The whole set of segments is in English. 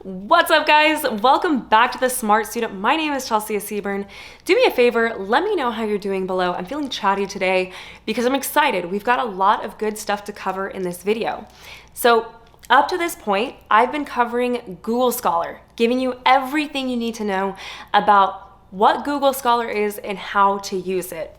What's up, guys? Welcome back to The Smart Student. My name is Chelsea Seaburn. Do me a favor, let me know how you're doing below. I'm feeling chatty today because I'm excited. We've got a lot of good stuff to cover in this video. So up to this point, I've been covering Google Scholar, giving you everything you need to know about what Google Scholar is and how to use it.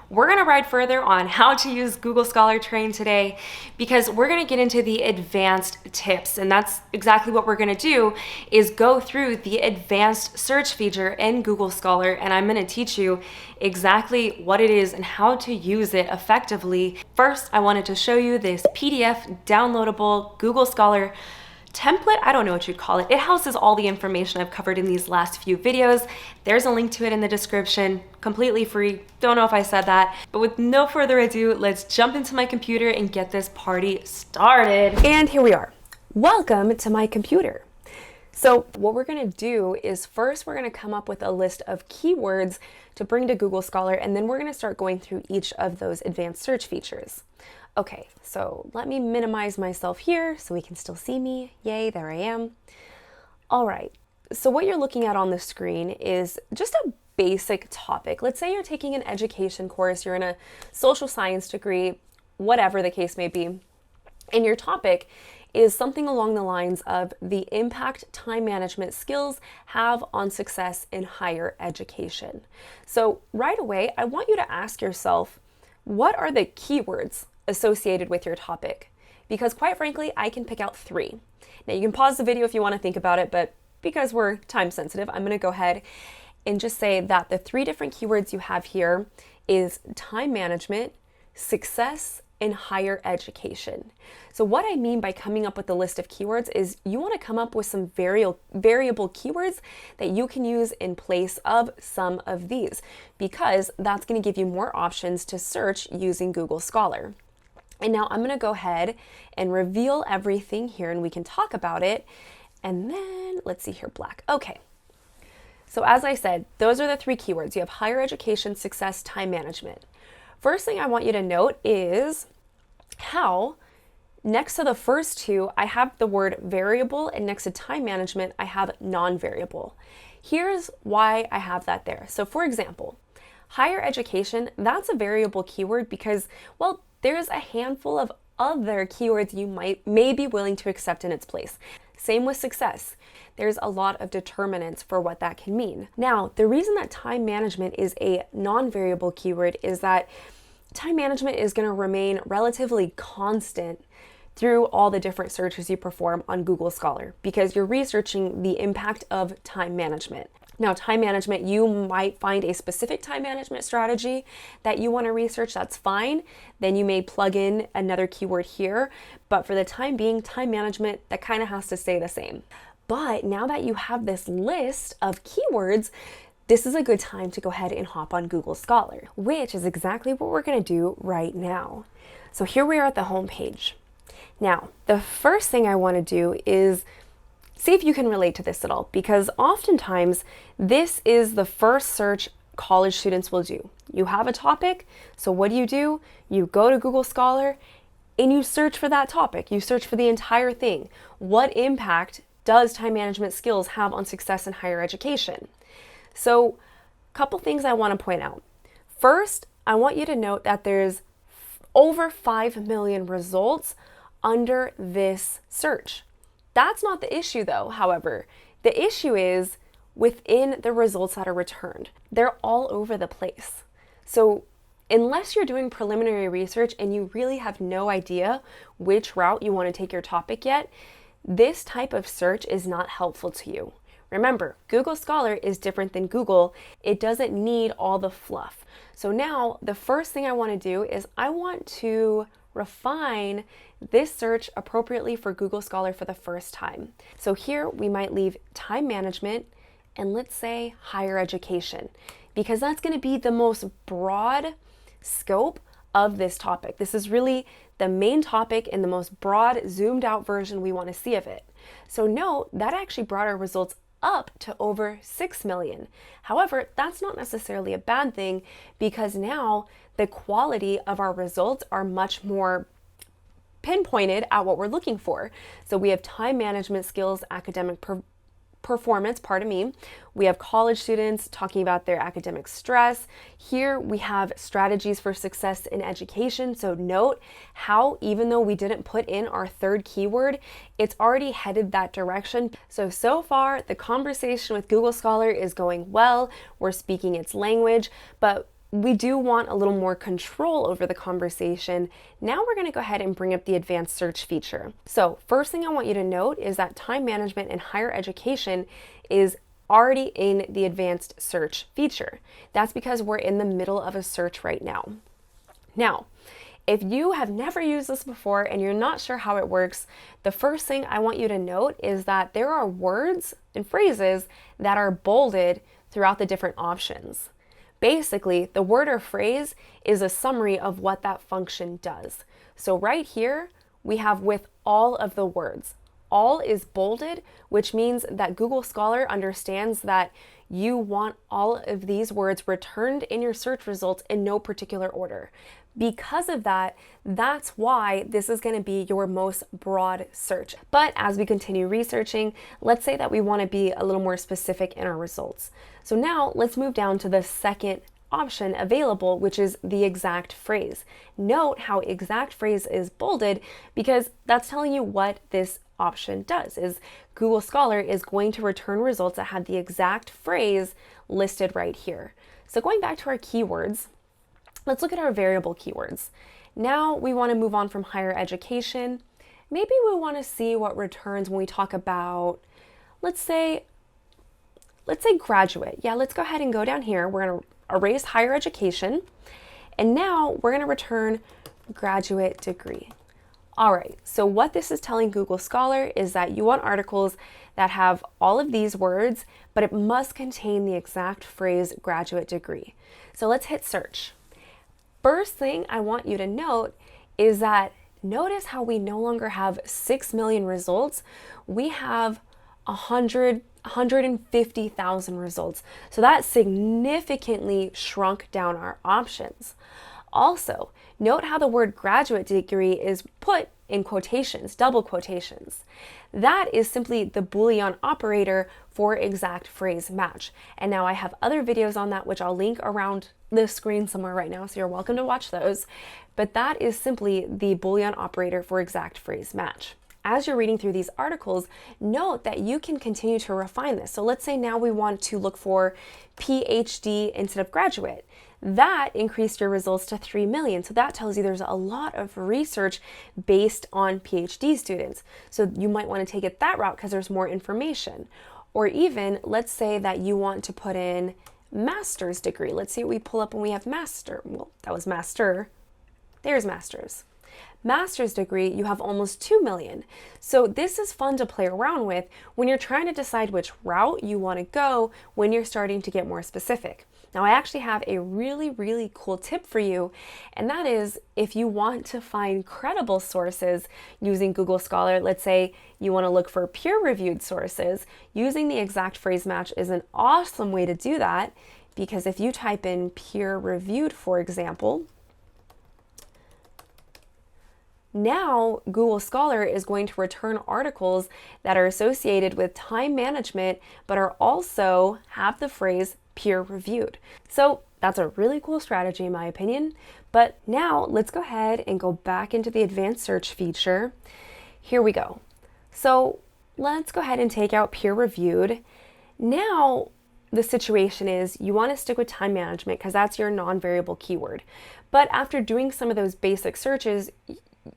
We're gonna ride further on how to use Google Scholar train today because we're gonna get into the advanced tips, and that's exactly what we're gonna do is go through the advanced search feature in Google Scholar, and I'm gonna teach you exactly what it is and how to use it effectively. First, I wanted to show you this PDF downloadable Google Scholar template. I don't know what you'd call it. It houses all the information I've covered in these last few videos. There's a link to it in the description, completely free. Don't know if I said that, but with no further ado, let's jump into my computer and get this party started. And here we are. Welcome to my computer. So what we're gonna do is first we're gonna come up with a list of keywords to bring to Google Scholar, and then we're gonna start going through each of those advanced search features. Okay, so let me minimize myself here so we can still see me. Yay, there I am. All right, so what you're looking at on the screen is just a basic topic. Let's say you're taking an education course, you're in a social science degree, whatever the case may be, and your topic is something along the lines of the impact time management skills have on success in higher education. So right away, I want you to ask yourself, what are the keywords associated with your topic? Because quite frankly, I can pick out 3. Now you can pause the video if you want to think about it, but because we're time sensitive, I'm going to go ahead and just say that the 3 different keywords you have here is time management, success, and higher education. So what I mean by coming up with a list of keywords is you want to come up with some variable keywords that you can use in place of some of these, because that's going to give you more options to search using Google Scholar. And now I'm going to go ahead and reveal everything here and we can talk about it. And then let's see here, black. Okay. So as I said, those are the 3 keywords. You have higher education, success, time management. First thing I want you to note is how next to the first 2, I have the word variable, and next to time management, I have non-variable. Here's why I have that there. So for example, higher education, that's a variable keyword because, well, there's a handful of other keywords you may be willing to accept in its place. Same with success. There's a lot of determinants for what that can mean. Now, the reason that time management is a non-variable keyword is that time management is going to remain relatively constant through all the different searches you perform on Google Scholar because you're researching the impact of time management. Now, time management, you might find a specific time management strategy that you want to research, that's fine. Then you may plug in another keyword here, but for the time being, time management, that kind of has to stay the same. But now that you have this list of keywords, this is a good time to go ahead and hop on Google Scholar, which is exactly what we're going to do right now. So here we are at the home page. Now, the first thing I want to do is see if you can relate to this at all, because oftentimes this is the first search college students will do. You have a topic, so what do? You go to Google Scholar and you search for that topic. You search for the entire thing. What impact does time management skills have on success in higher education? So a couple things I want to point out. First, I want you to note that there's over 5 million results under this search. That's not the issue though, however. The issue is within the results that are returned. They're all over the place. So unless you're doing preliminary research and you really have no idea which route you want to take your topic yet, this type of search is not helpful to you. Remember, Google Scholar is different than Google. It doesn't need all the fluff. So now the first thing I want to do is I want to refine this search appropriately for Google Scholar for the first time. So here we might leave time management and let's say higher education, because that's going to be the most broad scope of this topic. This is really the main topic and the most broad zoomed out version we want to see of it. So note that actually brought our results up to over 6 million. However, that's not necessarily a bad thing because now the quality of our results are much more pinpointed at what we're looking for. So we have time management skills, academic performance, pardon me. We have college students talking about their academic stress. Here we have strategies for success in education. So note how, even though we didn't put in our third keyword, it's already headed that direction. So far, the conversation with Google Scholar is going well. We're speaking its language, but we do want a little more control over the conversation. Now we're going to go ahead and bring up the advanced search feature. So first thing I want you to note is that time management in higher education is already in the advanced search feature. That's because we're in the middle of a search right now. Now, if you have never used this before and you're not sure how it works, the first thing I want you to note is that there are words and phrases that are bolded throughout the different options. Basically, the word or phrase is a summary of what that function does. So right here, we have with all of the words. All is bolded, which means that Google Scholar understands that you want all of these words returned in your search results in no particular order. Because of that, that's why this is going to be your most broad search. But as we continue researching, let's say that we want to be a little more specific in our results. So now let's move down to the second option available, which is the exact phrase. Note how exact phrase is bolded because that's telling you what this option does. Is Google Scholar is going to return results that have the exact phrase listed right here. So going back to our keywords, let's look at our variable keywords. Now we want to move on from higher education. Maybe we want to see what returns when we talk about, let's say graduate. Yeah, let's go ahead and go down here. We're going to erase higher education. And now we're going to return graduate degree. All right, so what this is telling Google Scholar is that you want articles that have all of these words, but it must contain the exact phrase graduate degree. So let's hit search. First thing I want you to note is that notice how we no longer have 6 million results. We have 150,000 results. So that significantly shrunk down our options. Also, note how the word graduate degree is put in quotations, double quotations. That is simply the Boolean operator for exact phrase match. And now I have other videos on that, which I'll link around the screen somewhere right now, so you're welcome to watch those. But that is simply the Boolean operator for exact phrase match. As you're reading through these articles, note that you can continue to refine this. So let's say now we want to look for PhD instead of graduate. That increased your results to 3 million. So that tells you there's a lot of research based on PhD students. So you might want to take it that route because there's more information. Or even, let's say that you want to put in master's degree. Let's see what we pull up when we have master. Well, that was master. There's master's. Master's degree, you have almost 2 million. So this is fun to play around with when you're trying to decide which route you want to go when you're starting to get more specific. Now, I actually have a really cool tip for you, and that is if you want to find credible sources using Google Scholar, let's say you want to look for peer-reviewed sources, using the exact phrase match is an awesome way to do that, because if you type in peer-reviewed, for example, now Google Scholar is going to return articles that are associated with time management, but are also have the phrase peer-reviewed. So that's a really cool strategy in my opinion. But now let's go ahead and go back into the advanced search feature. Here we go. So let's go ahead and take out peer-reviewed. Now the situation is you want to stick with time management because that's your non-variable keyword. But after doing some of those basic searches,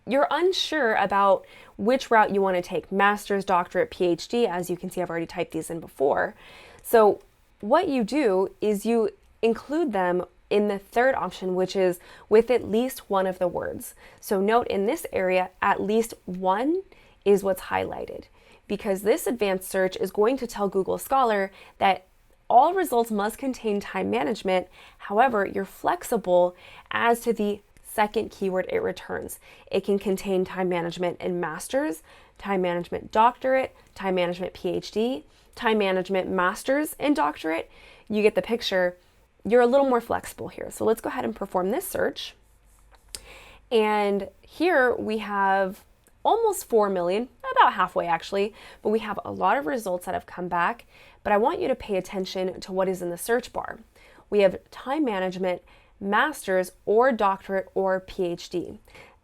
you're unsure about which route you want to take, master's, doctorate, PhD. As you can see, I've already typed these in before. So what you do is you include them in the third option, which is with at least one of the words. So note in this area, at least one is what's highlighted, because this advanced search is going to tell Google Scholar that all results must contain time management. However, you're flexible as to the second keyword it returns. It can contain time management in master's, time management doctorate, time management PhD, time management master's and doctorate. You get the picture. You're a little more flexible here. So let's go ahead and perform this search. And here we have almost 4 million, about halfway actually, but we have a lot of results that have come back. But I want you to pay attention to what is in the search bar. We have time management, master's, or doctorate, or PhD.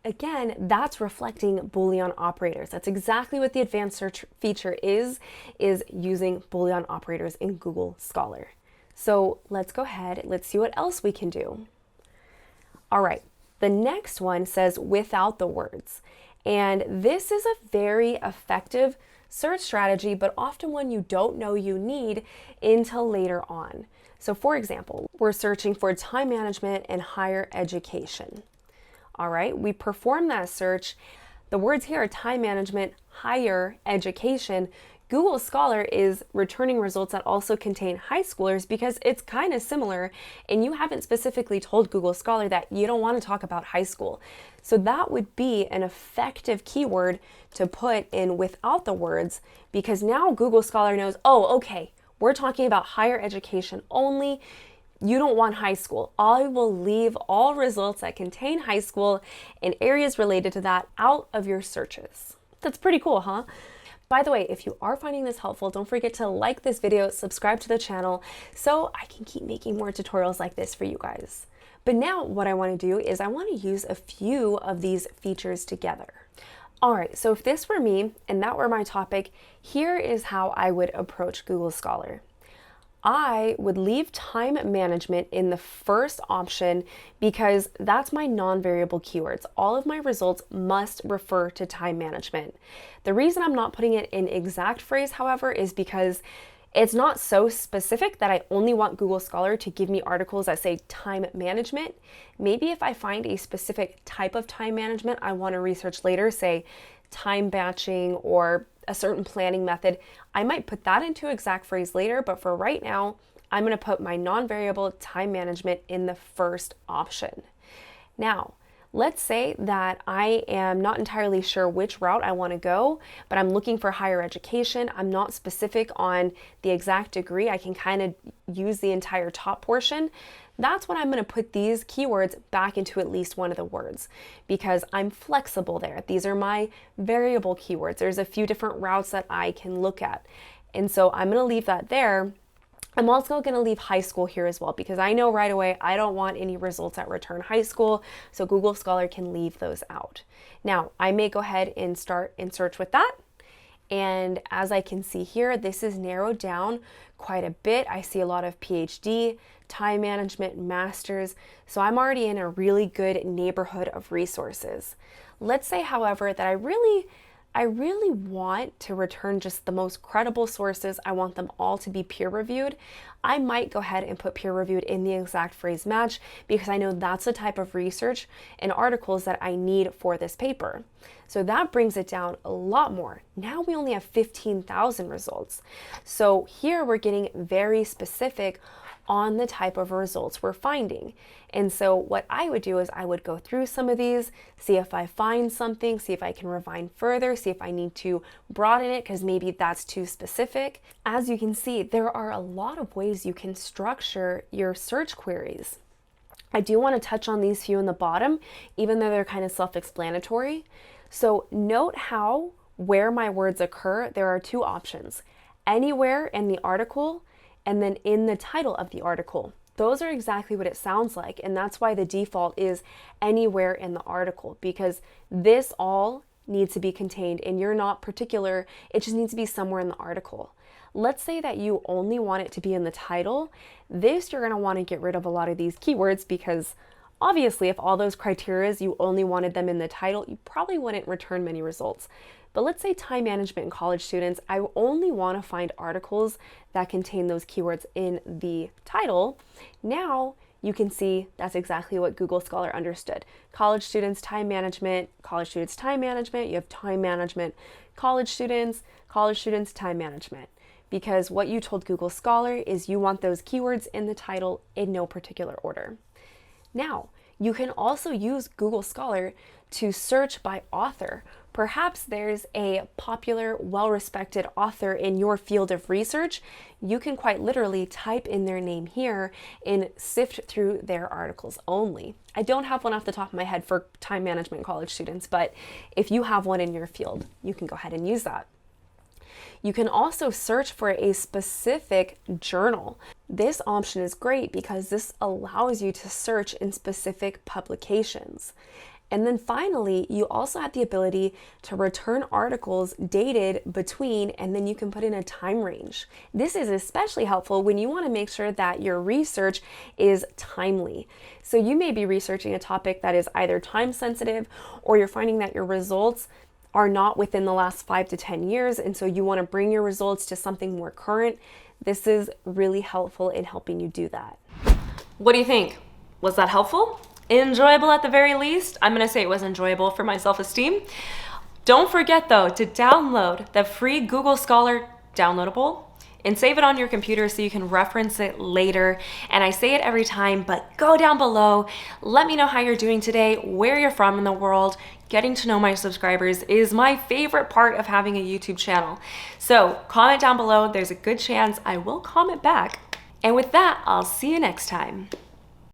Again, that's reflecting Boolean operators. That's exactly what the advanced search feature is using Boolean operators in Google Scholar. So let's go ahead, let's see what else we can do. All right, the next one says without the words. And this is a very effective search strategy, but often one you don't know you need until later on. So for example, we're searching for time management and higher education. All right, we perform that search. The words here are time management, higher education. Google Scholar is returning results that also contain high schoolers because it's kind of similar, and you haven't specifically told Google Scholar that you don't want to talk about high school. So that would be an effective keyword to put in without the words, because now Google Scholar knows, oh, okay, we're talking about higher education only. You don't want high school. I will leave all results that contain high school and areas related to that out of your searches. That's pretty cool, huh? By the way, if you are finding this helpful, don't forget to like this video, subscribe to the channel so I can keep making more tutorials like this for you guys. But now what I want to do is I want to use a few of these features together. All right, so if this were me and that were my topic, here is how I would approach Google Scholar. I would leave time management in the first option because that's my non-variable keywords. All of my results must refer to time management. The reason I'm not putting it in exact phrase, however, is because it's not so specific that I only want Google Scholar to give me articles that say time management. Maybe if I find a specific type of time management I want to research later, say time batching or a certain planning method, I might put that into exact phrase later, but for right now, I'm going to put my non-variable time management in the first option. Now, let's say that I am not entirely sure which route I want to go, but I'm looking for higher education. I'm not specific on the exact degree. I can kind of use the entire top portion. That's when I'm going to put these keywords back into at least one of the words because I'm flexible there. These are my variable keywords. There's a few different routes that I can look at. And so I'm going to leave that there. I'm also going to leave high school here as well because I know right away I don't want any results that return high school, so Google Scholar can leave those out. Now, I may go ahead and start and search with that. And as I can see here, this is narrowed down quite a bit. I see a lot of PhD, time management, masters. So I'm already in a really good neighborhood of resources. Let's say, however, that I really want to return just the most credible sources. I want them all to be peer reviewed. I might go ahead and put peer reviewed in the exact phrase match because I know that's the type of research and articles that I need for this paper. So that brings it down a lot more. Now we only have 15,000 results. So here we're getting very specific on the type of results we're finding. And so what I would do is I would go through some of these, see if I find something, see if I can refine further, see if I need to broaden it because maybe that's too specific. As you can see, there are a lot of ways you can structure your search queries. I do want to touch on these few in the bottom, even though they're kind of self-explanatory. So note how where my words occur, there are two options: anywhere in the article and then in the title of the article. Those are exactly what it sounds like, and that's why the default is anywhere in the article, because this all needs to be contained and you're not particular, it just needs to be somewhere in the article. Let's say that you only want it to be in the title. This, you're going to want to get rid of a lot of these keywords because obviously if all those criteria you only wanted them in the title, you probably wouldn't return many results. But let's say time management and college students, I only want to find articles that contain those keywords in the title. Now you can see that's exactly what Google Scholar understood. College students, time management, you have time management, college students, time management. Because what you told Google Scholar is you want those keywords in the title in no particular order. Now, you can also use Google Scholar to search by author. Perhaps there's a popular, well-respected author in your field of research. You can quite literally type in their name here and sift through their articles only. I don't have one off the top of my head for time management college students, but if you have one in your field, you can go ahead and use that. You can also search for a specific journal. This option is great because this allows you to search in specific publications. And then finally, you also have the ability to return articles dated between, and then you can put in a time range. This is especially helpful when you want to make sure that your research is timely. So you may be researching a topic that is either time sensitive, or you're finding that your results are not within the last 5 to 10 years, and so you want to bring your results to something more current. This is really helpful in helping you do that. What do you think? Was that helpful? Enjoyable at the very least? I'm gonna say it was enjoyable for my self-esteem. Don't forget though to download the free Google Scholar downloadable and save it on your computer so you can reference it later. And I say it every time, but go down below. Let me know how you're doing today, where you're from in the world. Getting to know my subscribers is my favorite part of having a YouTube channel. So comment down below. There's a good chance I will comment back. And with that, I'll see you next time.